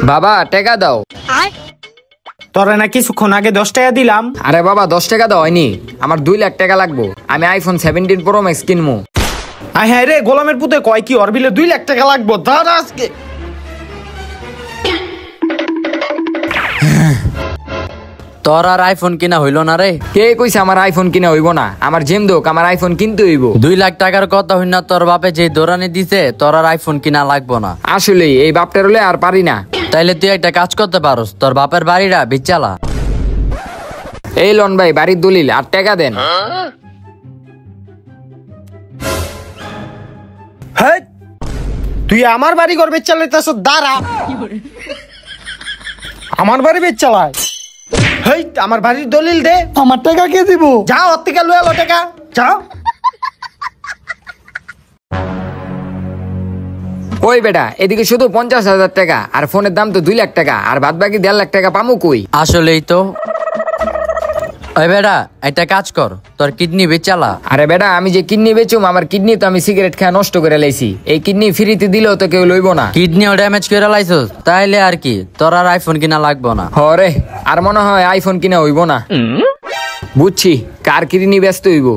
বাবা টাকা দাও। তোরা না কিছুক্ষণ আগে 10 টাকা দিলাম। আরে বাবা 10 টাকা দাও হয়নি, আমার 2 লাখ টাকা লাগবো। আমি আইফোন 17 প্রো ম্যাক্স কিনবো। আয় হ্যাঁ রে, গোলামের পুতে কয় কি ওর বিলে 2 লাখ টাকা লাগবো। ধর আজকে তোর আর আইফোন কিনা হইল না রে? কে কইছে আমার আইফোন কিনা হইব না? আমার জেম দোক, আমার আইফোন কিনতে হইব। 2 লাখ টাকার কথা হই না, তোর বাপে যে দৌড়ানি দিছে তোর আর আইফোন কিনা লাগবো না। আসলে এই বাপটার হলে আর পারি না। তাইলে তুই একটা কাজ করতে পারোস, তোর বাপের বাড়িটা বিচালা। এই লন ভাই বাড়ির দলিল আর টাকা দেন। হ্যাঁ, তুই আমার বাড়ি ঘর বেচ চালাইতেছ? দাঁড়া, আমার বাড়ি বেচ চালায়? হেই, আমার বাড়ির দলিল দে। আমার টাকা কে দিব? যাও ওর থেকে লয়ে এলো টাকা, যাও। ওই বেটা এদিকে শুধু 50,000 টাকা আর ফোনের দাম তো 2 লাখ টাকা, আর বাদ বাকি 1.5 লাখ টাকা পামু কই? আসলেই তো। ওই বেটা একটা কাজ কর, তোর কিডনি বেচালা। আরে বেটা আমি যে কিডনি বেচুম, আমার কিডনি তো আমি সিগারেট খেয়ে নষ্ট করে লাইছি। এই কিডনি ফ্রিতে দিলেও তো কেউ লইব না। কিডনিও ড্যামেজ করে লাইছস, তাইলে আর কি তোর আর আইফোন কিনা লাগবো না। হরে, আর মনে হয় আইফোন কিনা হইব না। বুঝছি কার কিডনি ব্যস্ত হইব।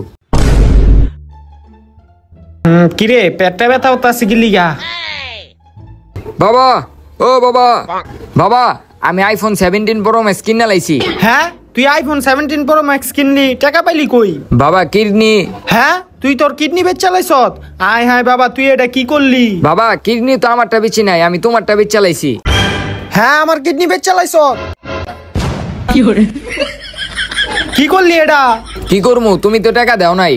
কিরে পেটটা ব্যথা হতাছে কি লিগা? বাবা, ও বাবা, বাবা আমি আইফোন 17 প্রো ম্যাক্স কিনা লাইছি। হ্যাঁ, তুই আইফোন 17 প্রো ম্যাক্স কিনলি, টাকা পাইলি কই? বাবা কিডনি। হ্যাঁ, তুই তোর কিডনি বেচ চালাইছ? আয় হায় বাবা, তুই এটা কি করলি? বাবা কিডনি তো আমারটা বেচি নাই, আমি তোমারটা বেচ চালাইছি। হ্যাঁ, আমার কিডনি বেচ চালাইছ? কি করলি এটা? কি করমু, তুমি তো টাকা দাও নাই।